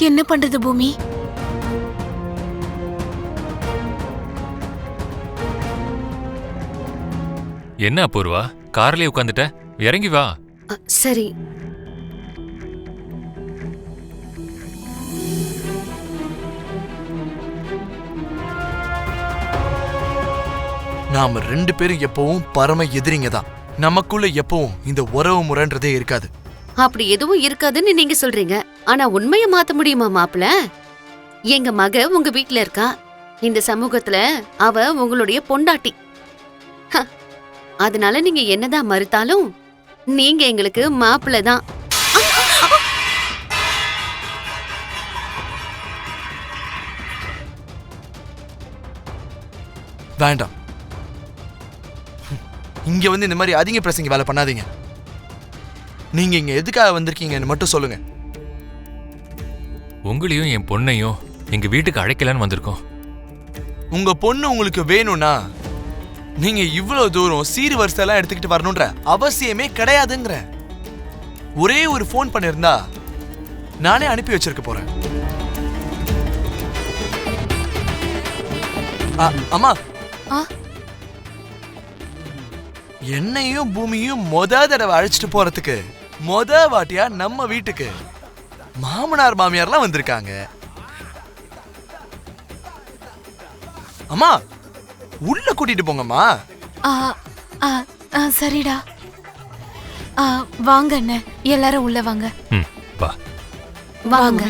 என்ன பண்றது பூமி? என்ன அபூர்வா, கார்லயே உட்காந்துட்ட? இறங்கி வா. சரி. நாம 2 பேரும் எப்பவும் பரம எதிரிங்க தான். நமக்குள்ள எப்பவும் இந்த உறவு முறைன்றதே இருக்காது. அப்படி எதுவும் இருக்காதுன்னு நீங்க சொல்றீங்க. ஆனா உண்மைய மாத்த முடியுமா மாப்பிள? எங்க மக உங்க வீட்ல இருக்கா. இந்த சமூகத்துல அவ உங்களுடைய பொண்டாட்டி. அதனால நீங்க என்னதான் மறுத்தாலும் நீங்க எங்களுக்கு மாப்பிள தான். வேண்டாம். இங்க வந்து இந்த மாதிரி அதிக பிரசங்க வேலை பண்ணாதீங்க. நீங்க இங்க எதுக்காக வந்திருக்கீங்கன்னு மட்டும் சொல்லுங்க. உங்களையும் என் பொண்ணையும் எங்க வீட்டுக்கு அழைக்கலான்னு வந்திருக்கோம். உங்க பொண்ணு உங்களுக்கு வேணும்னா நீங்க இவ்வளவு தூரம் சீர் வரிசையெல்லாம் எடுத்துக்கிட்டு வரணும்ன்ற அவசியமே கிடையாதுங்கிற. ஒரே ஒரு போன் பண்ணிருந்தா நானே அனுப்பி வச்சிருக்க போறேன். அம்மா, என்னையும் பூமியும் தடவை அழைச்சிட்டு போறதுக்கு வாட்டியா நம்ம வீட்டுக்கு மாமனார் மாமியார்லாம் வந்திருக்காங்க. அம்மா, உள்ள கூட்டிட்டு போங்கம்மா. சரிடா. வாங்க அண்ணே, எல்லாரும் உள்ள வாங்க. வா வாங்க.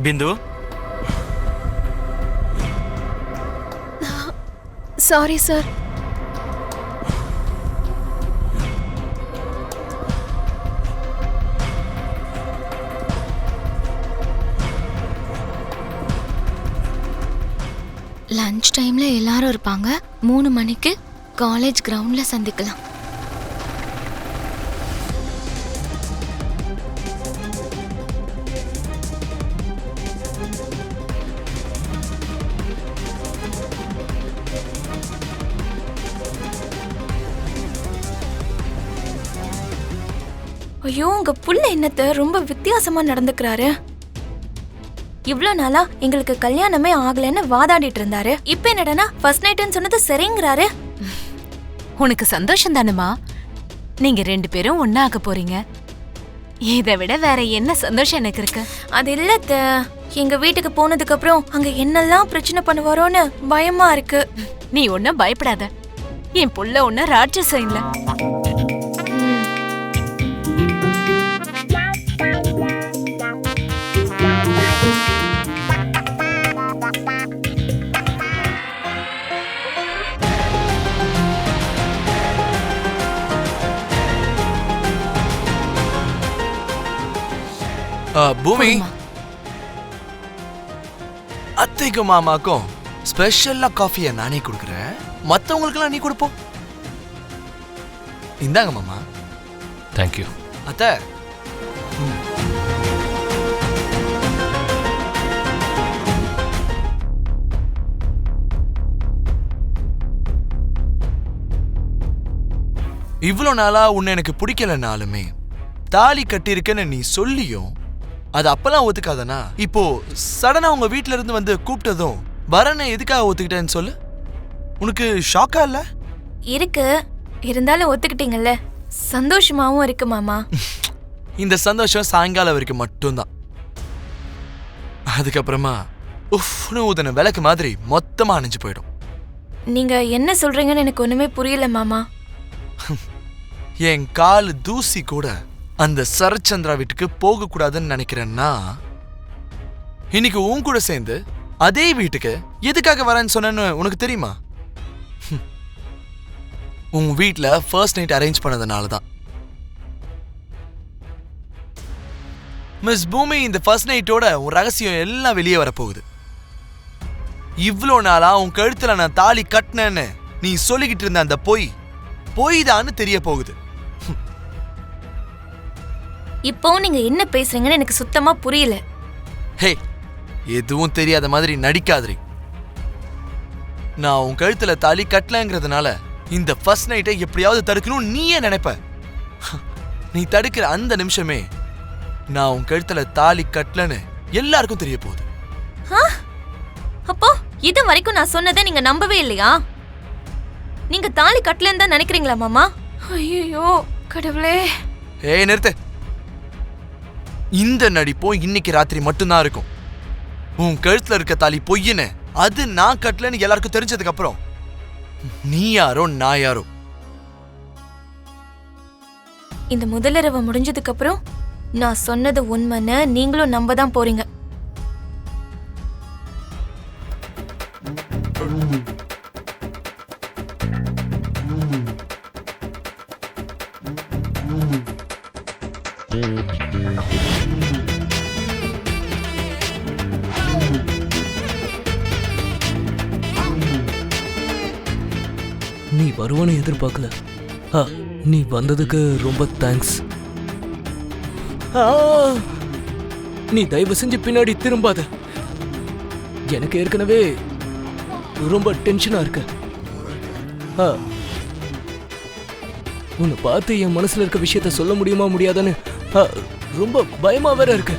பிந்து, சாரி சார். லஞ்ச் டைம்ல எல்லாரும் இருப்பாங்க. 3 மணிக்கு காலேஜ் கிரவுண்ட்ல சந்திக்கலாம். ஐயோ, உங்க புள்ள என்னத்த ரொம்ப வித்தியாசமா நடந்துக்கிறாரு. இவ்ளோ நாளா எங்களுக்கு கல்யாணமே ஆகலன்னு வாதாடிட்டு இருந்தாரு. இப்ப என்னடனா ஃபர்ஸ்ட் நைட்னு சொன்னது சரிங்கறாரு. உனக்கு சந்தோஷம் தானேமா? நீங்க 2 பேரும் ஒண்ணாக போறீங்க. இதை விட வேற என்ன சந்தோஷம் எனக்கு இருக்கு? அது இல்லத்த, எங்க வீட்டுக்கு போனதுக்கு அப்புறம் அங்க என்னெல்லாம் பிரச்சனை பண்ணுவாரோன்னு பயமா இருக்கு. நீ ஒன்னும் பயப்படாத. என் புள்ள ஒன்னும் ராட்சசம் இல்ல. பூமி, அத்தைக்கும் மாமாக்கும் ஸ்பெஷலா காஃபியை நானே கொடுக்குறேன். மற்றவங்களுக்கெல்லாம் நீ கொடுப்போம். இந்தாங்க மாமா. தேங்க்யூ அத்தை. இவ்வளோ நாளா உன்னை எனக்கு பிடிக்கலனாலுமே தாலி கட்டியிருக்கேன்னு நீ சொல்லியும் அது அப்பெல்லாம் ஒத்துக்காதனா இப்போ சடனா உங்க வீட்ல இருந்து வந்து கூப்பிட்டதும் வரனை எதுக்காக ஒத்துக்கிட்டேன்னு சொல்லு. உனக்கு ஷாக்கா இல்ல? இருக்கு, இருந்தாலும் ஒத்துக்கிட்டீங்கல்ல, சந்தோஷமாவும் இருக்கு மாமா. இந்த சந்தோஷம் சாயங்காலம் வரைக்கும் மட்டும்தான். அதுக்கப்புறமா உஃப்னு ஊதுன விளக்கு மாதிரி மொத்தமா அணைஞ்சு போயிடும். நீங்க என்ன சொல்றீங்கன்னு எனக்கு ஒண்ணுமே புரியல மாமா. என் கால் தூசி கூட அந்த சரச்சந்திரா வீட்டுக்கு போக கூடாதுன்னு நினைக்கிறேன்னா இன்னைக்கு உன் கூட சேர்ந்து அதே வீட்டுக்கு எதுக்காக வரேன்னு சொன்னேன்னு உனக்கு தெரியுமா? உன் வீட்ல ஃபர்ஸ்ட் நைட் அரேஞ்ச் பண்ணதுனால தான். மிஸ் பூமி, இந்த ஃபர்ஸ்ட் நைட்டோட உன் ரகசியம் எல்லாம் வெளியே வரப்போகுது. இவ்வளோ நாளா உன் கழுத்துல நான் தாலி கட்டினேன்னு நீ சொல்லிக்கிட்டு இருந்த அந்த பொய் தான்னு தெரிய போகுது. இப்போவும் நீங்க என்ன பேசுறீங்கன்னு எனக்கு சுத்தமா புரியல. ஹே, எதுவும் தெரியாத மாதிரி நடிக்காதீ. நான் உன் கழுத்துல தாலி கட்டலங்கிறதுனால இந்த ஃபர்ஸ்ட் நைட்டை எப்படியாவது தடுக்கணும் நீயே நினைப்ப. நீ தடுக்கிற அந்த நிமிஷமே நான் உன் கழுத்துல தாலி கட்டலன்னு எல்லாருக்கும் தெரிய போகுது. அப்போ இது வரைக்கும் நான் சொன்னதை நீங்க நம்பவே இல்லையா? நீங்க தாலி கட்டலன்னு தான் நினைக்கிறீங்களா மாமா? ஐயோ கடவுளே. ஏய் நிறுத்து. இந்த நடிப்போ இன்னைக்கு ராத்திரி மட்டும்தான் இருக்கும். உன் கழுத்துல இருக்க தாலி பொய்யுன்னு அது நான் கட்டலன்னு எல்லாருக்கும் தெரிஞ்சதுக்கு அப்புறம் நீ யாரோ நான் யாரோ. இந்த முதலிரவு முடிஞ்சதுக்கு அப்புறம் நான் சொன்னது உண்மைன்னு நீங்களும் நம்ப தான் போறீங்க. நீ வருவானு எதிர்பார்க்கல. நீ வந்ததுக்கு ரொம்ப தேங்க்ஸ். நீ தயவு செஞ்சு பின்னாடி திரும்பாத. எனக்கு ஏற்கனவே ரொம்ப டென்ஷனா இருக்கு. உன்னை பார்த்து என் மனசுல இருக்க விஷயத்த சொல்ல முடியுமா முடியாதான்னு ரொம்ப பயமா வேற இருக்கு.